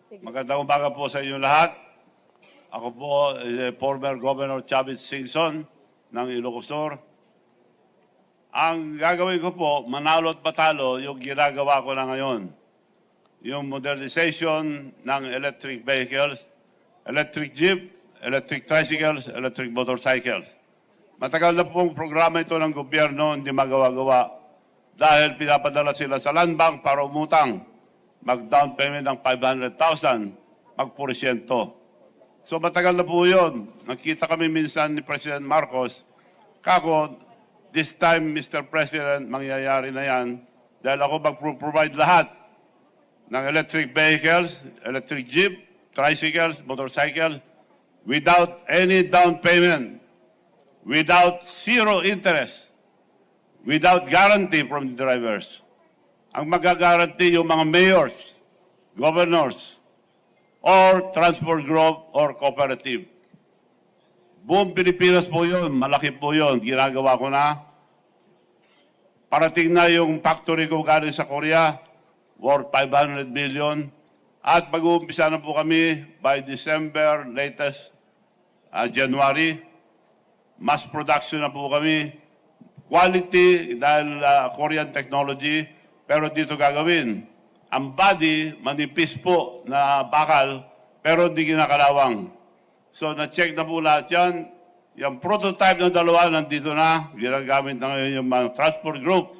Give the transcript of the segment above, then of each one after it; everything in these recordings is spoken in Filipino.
Magandang umaga po sa inyo lahat. Ako po, former Governor Chavit Singson ng Ilocos Sur. Ang gagawin ko po, manalo at matalo, yung ginagawa ko na ngayon. Yung modernization ng electric vehicles, electric jeep, electric tricycles, electric motorcycles. Matagal na pong programa ito ng gobyerno, hindi magawa-gawa. Dahil pinapadala sila sa land bank para umutang. Mag-down payment ng 500,000, mag-porsyento. So matagal na po yun. Nakita kami minsan ni President Marcos, kako, this time, Mr. President, mangyayari na yan dahil ako mag-provide lahat ng electric vehicles, electric jeep, tricycles, motorcycles, without any down payment, without zero interest, without guarantee from the drivers. Ang magagaranti yung mga mayors, governors, or transport group or cooperative. Buong Pilipinas po yun, malaki po yun, ginagawa ko na. Parating na yung factory ko galing sa Korea, worth 500 million. At mag-uumpisa na po kami by December, latest January. Mass production na po kami. Quality dahil Korean technology. Pero dito gagawin. Ang body, manipis po na bakal, pero hindi ginakalawang. So, na-check na po lahat yan. Yung prototype ng dalawa, nandito na. Ginagamit na ngayon yung mga transport group.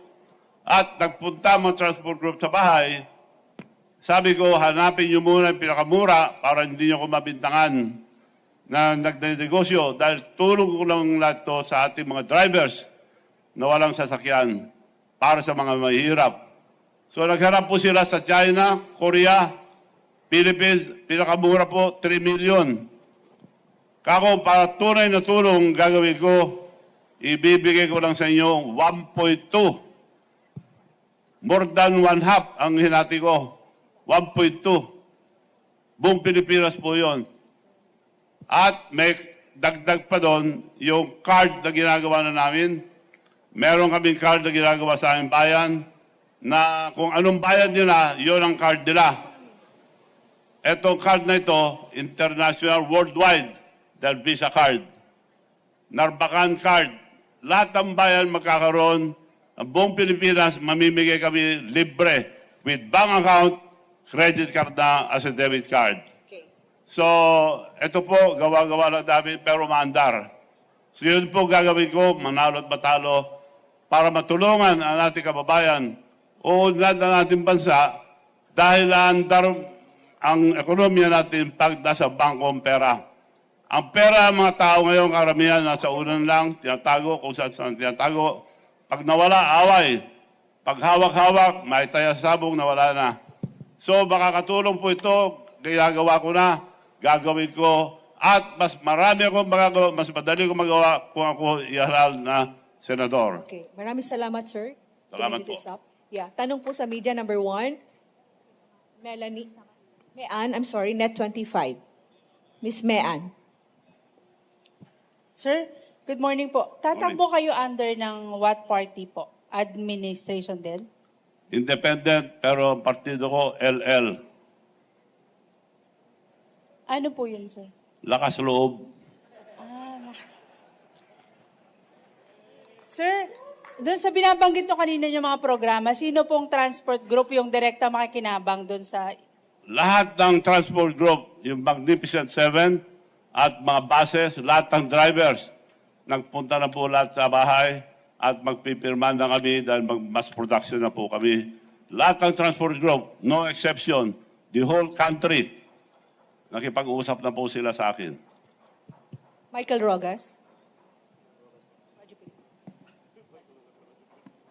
At nagpunta mga transport group sa bahay. Sabi ko, hanapin nyo muna yung pinakamura para hindi nyo ko mabintangan na nagdinegosyo. Dahil tulong ko lang lahat to sa ating mga drivers na walang sasakyan para sa mga mahihirap. So nagharap po sila sa China, Korea, Philippines, pinakamura po, 3 million. Kako, para tunay na tulong gagawin ko, ibibigay ko lang sa inyo 1.2. More than one half ang hinati ko, 1.2. Buong Pilipinas po yon. At may dagdag pa doon yung card na ginagawa na namin. Meron kaming card na ginagawa sa aming bayan, na kung anong bayad nila, yun ang card nila. Etong card na ito, international, worldwide, dahil Visa card. Narbacan card. Lahat ng bayan magkakaroon, ang buong Pilipinas, mamimigay kami libre with bank account, credit card na as a debit card. Okay. So, ito po, gawa-gawa lang namin, pero maandar. So, yun po gagawin ko, manalo at matalo, para matulungan ang ating kababayan uunlad ng ating bansa dahil ang ekonomiya natin pag nasa bangkong pera. Ang pera, mga tao ngayon, karamihan, nasa unan lang, tinatago kung saan tinatago. Pag nawala, away. Pag hawak-hawak, may taya sabong, nawala na. So, makakatulong po ito, ginagawa ko na, gagawin ko, at mas marami akong magagawa, mas madali ko magawa kung ako ihalal na senador. Okay. Maraming salamat, sir. Salamat Two minutes po. is up. Yeah. Tanong po sa media number 1. Melanie. Mean, I'm sorry, Net 25. Miss Mean. Sir, good morning po. Tatakbo kayo under ng what party po? Administration din? Independent, pero ang partido ko, LL. Ano po yun, sir? Lakas loob. Sir, doon sa binabanggit nyo kanina yung mga programa, sino pong transport group yung direkta makikinabang doon sa... Lahat ng transport group, yung Magnificent Seven at mga buses, lahat ng drivers, nagpunta na po lahat sa bahay at magpipirman na kami dahil mass production na po kami. Lahat ng transport group, no exception, the whole country, nakipag-uusap na po sila sa akin. Michael Rogas.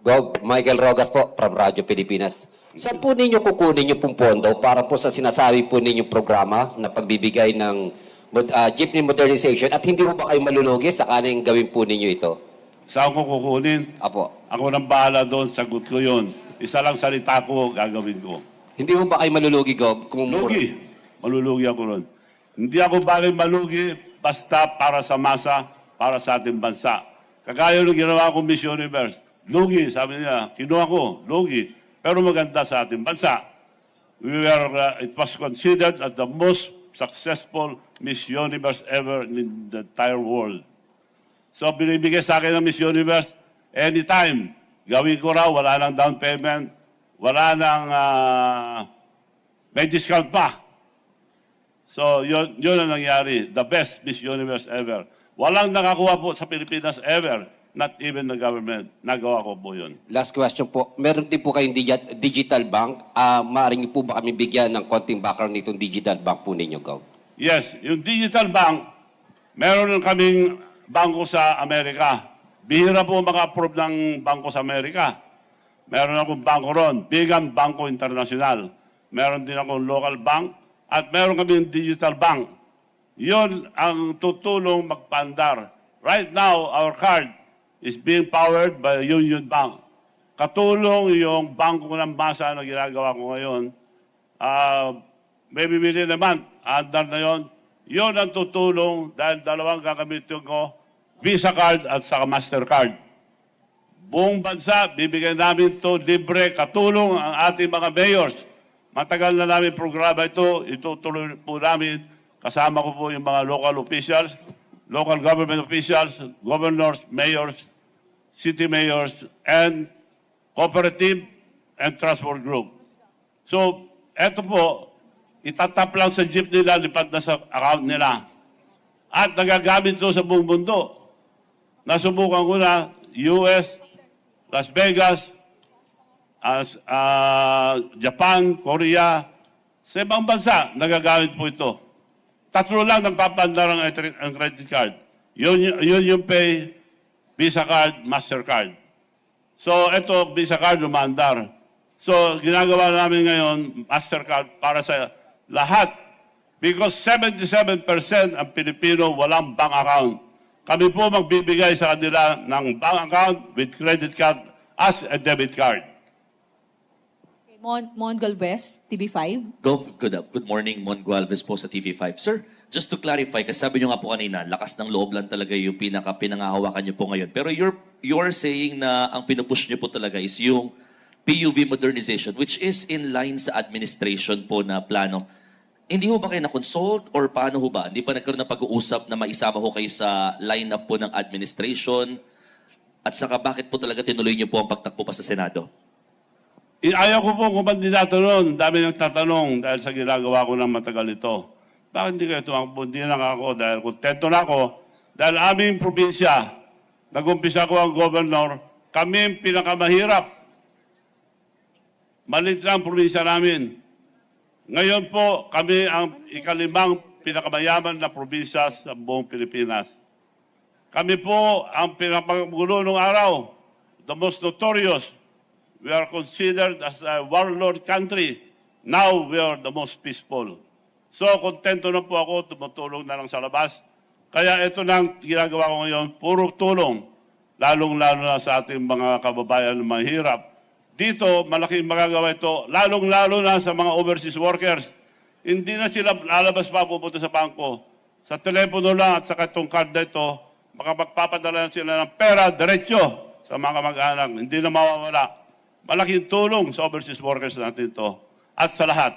Gov. Michael Rogas po, from Radyo Pilipinas. Saan po ninyo kukunin yung pong pondo para po sa sinasabi po ninyong programa na pagbibigay ng jeepney modernization at hindi po ba kayo malulugi sa kaning gawin po ninyo ito? Saan ko kukunin? Apo. Ako nang bahala doon, sagot ko yun. Isa lang salita ko, gagawin ko. Hindi po ba kayo malulugi, Gov? Kung Lugi. Malulugi ako ron. Hindi ako bagay malugi, basta para sa masa, para sa ating bansa. Kagaya nung ginawa kong Miss Universe. Lugi, sabi niya, kinuha ko, lugi. Pero maganda sa ating bansa. it was considered as the most successful Miss Universe ever in the entire world. So binibigay sa akin ng Miss Universe, anytime, gawin ko raw, wala nang down payment, wala nang, may discount pa. So yun ang nangyari, the best Miss Universe ever. Walang nakakuha po sa Pilipinas ever, not even the government. Nagawa ko po yun. Last question po. Meron din po kayong digital bank. Maaari niyo po ba kami bigyan ng konting background nitong digital bank po ninyo, Gov? Yes, yung digital bank, meron kaming bangko sa Amerika. Bihira po maka-approve ng bangko sa Amerika. Meron akong bangko ron, Bigan Bangko International. Meron din akong local bank at meron kaming digital bank. Yun ang tutulong magpandar. Right now, our card is being powered by Union Bank. Katulong yung bangko ng masa na ginagawa ko ngayon. Maybe within a month, andar na yun. Yun ang tutulong dahil dalawang gagamitin ko, Visa card at saka Mastercard. Buong bansa, bibigyan namin ito libre, katulong ang ating mga mayors. Matagal na namin programa ito, itutuloy po namin. Kasama ko po yung mga local officials, local government officials, governors, mayors, city mayors, and cooperative and transport group. So, eto po, itatap lang sa jeep nila, lipat na sa account nila. At nagagamit ito sa buong mundo. Nasubukan ko na US, Las Vegas, Japan, Korea, sa ibang bansa, nagagamit po ito. Tatlo lang nagpapandar ang credit card. Yun yung pay, Visa card, Mastercard. So, ito, Visa card, lumandar. So, ginagawa namin ngayon, Mastercard para sa lahat. Because 77% ang Pilipino walang bank account. Kami po magbibigay sa kanila ng bank account with credit card as a debit card. Okay, Mon Galvez, TV5. Good morning, Mon Gualvez po sa TV5. Sir, just to clarify, kasi sabi nyo nga po kanina, lakas ng loob lang talaga yung pinangahawakan nyo po ngayon. Pero you're saying na ang pinupush nyo po talaga is yung PUV modernization, which is in line sa administration po na plano. Hindi ho ba kayo na-consult or paano ho ba? Hindi pa nagkaroon ng pag-uusap na maisama ho kayo sa lineup po ng administration? At saka bakit po talaga tinuloy nyo po ang pagtakbo pa sa Senado? Ayaw ko po kumandidato noon. Dami nagtatanong dahil sa ginagawa ko ng matagal ito. Bakit hindi kayo tumakbo? Hindi lang ako dahil kontento na ako. Dahil aming probinsya, nag-umpisa ko ang governor, kami ang pinakamahirap. Maliit lang ang probinsya namin. Ngayon po, kami ang ikalimang pinakamayaman na probinsya sa buong Pilipinas. Kami po ang pinakagulo ng araw, the most notorious. We are considered as a warlord country. Now we are the most peaceful. So, kontento na po ako, tumutulong na lang sa labas. Kaya ito nang ginagawa ko ngayon, puro tulong, lalong-lalo na sa ating mga kababayan na mahirap. Dito, malaking magagawa ito, lalong-lalo na sa mga overseas workers. Hindi na sila lalabas pa pupunta sa bangko. Sa telepono lang at sa itong card na ito, makapagpapadala na sila ng pera, diretsyo sa mga mag-anak. Hindi na mawawala. Malaking tulong sa overseas workers natin ito. At sa lahat.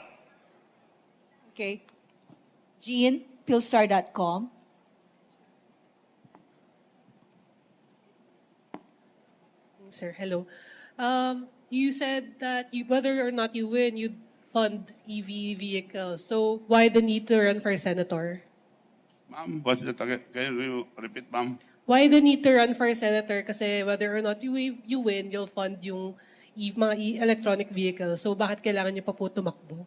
Okay. Jean, Philstar.com. Sir, hello. You said that whether or not you win, you'd fund EV vehicles. So why the need to run for senator? Ma'am, what's the target? Can you repeat, ma'am? Why the need to run for senator? Kasi whether or not you win, you'll fund yung mga electronic vehicles. So bakit kailangan niyo pa po tumakbo?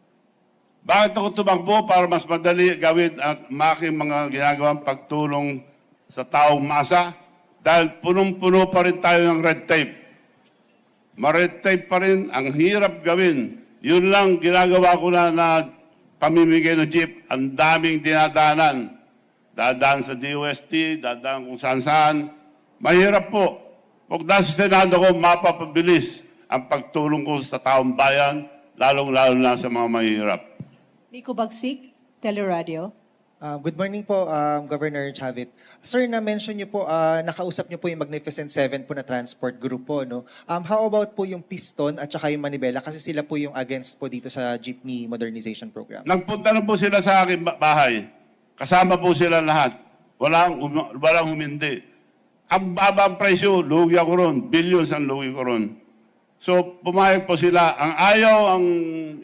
Bakit ako tumakbo? Para mas madali gawin at making mga ginagawang pagtulong sa taong masa. Dahil punong-puno pa rin tayo ng red tape. Ma-red tape pa rin, ang hirap gawin. Yun lang ginagawa ko na pamimigay ng jeep. Ang daming dinadaanan. Dadaan sa DOST, dadaan kung saan-saan. Mahirap po. Pag nasa Senado ko, mapapabilis ang pagtulong ko sa taong bayan, lalong-lalo na sa mga mahirap. Nico Bagsik, Teleradio. Good morning po, Governor Chavit. Sir, na-mention niyo po, nakausap niyo po yung Magnificent Seven po na transport group po, no? How about po yung Piston at saka yung Manibela? Kasi sila po yung against po dito sa jeepney modernization program. Nagpunta na po sila sa aking bahay. Kasama po sila lahat. Walang humindi. Ang babang presyo, lugi ako ron. Billions ang lugi ko ron. So, pumayag po sila. Ang ayaw ang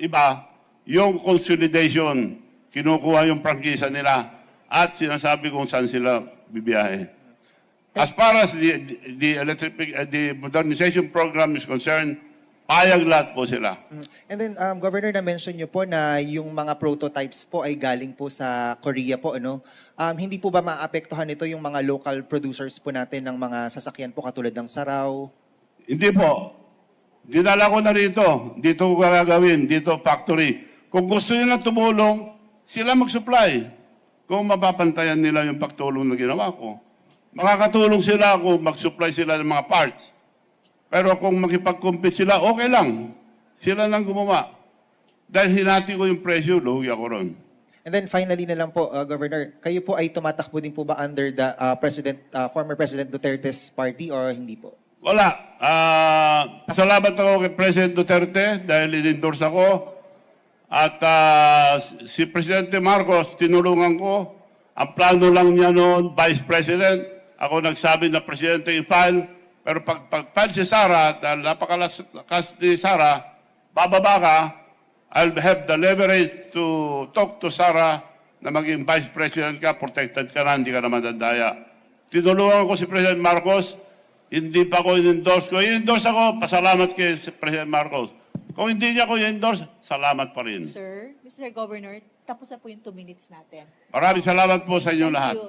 iba, yung consolidation. Kinukuha yung prangkisa nila at sinasabi kung saan sila bibiyahe. As far as the modernization program is concerned, payag lahat po sila. And then, Governor, na-mention niyo po na yung mga prototypes po ay galing po sa Korea po, ano? Hindi po ba maapektuhan nito yung mga local producers po natin ng mga sasakyan po katulad ng Saraw? Hindi po. Dinala ko na rito. Dito ko gagawin. Dito factory. Kung gusto nila tumulong, sila mag-supply. Kung mapapantayan nila yung pagtulong na ginawa ko. Makakatulong sila kung mag-supply sila ng mga parts. Pero kung makipag-compete sila, okay lang. Sila lang gumawa. Dahil hinati ko yung presyo, lugi ako ron. And then finally na lang po, Governor, kayo po ay tumatakbo din po ba under the former President Duterte's party or hindi po? Wala. Pasalamat ako kay President Duterte dahil in-endorse ako. At si Presidente Marcos, tinulungan ko. Ang plano lang niya noon, Vice President. Ako nagsabi na Presidente i-file. Pero pag-file si Sara, dahil napakalakas ni Sara, bababa ka, I'll have the leverage to talk to Sara na maging Vice President ka, protected ka na, hindi ka na madadaya. Tinulungan ko si President Marcos, hindi pa ko in-endorse ko. In-endorse ako, pasalamat kay President Marcos. Kung hindi niya ko i-endorse, salamat pa rin. Sir, Mr. Governor, tapos na po yung 2 minutes natin. Maraming salamat po sa inyong Thank lahat. you.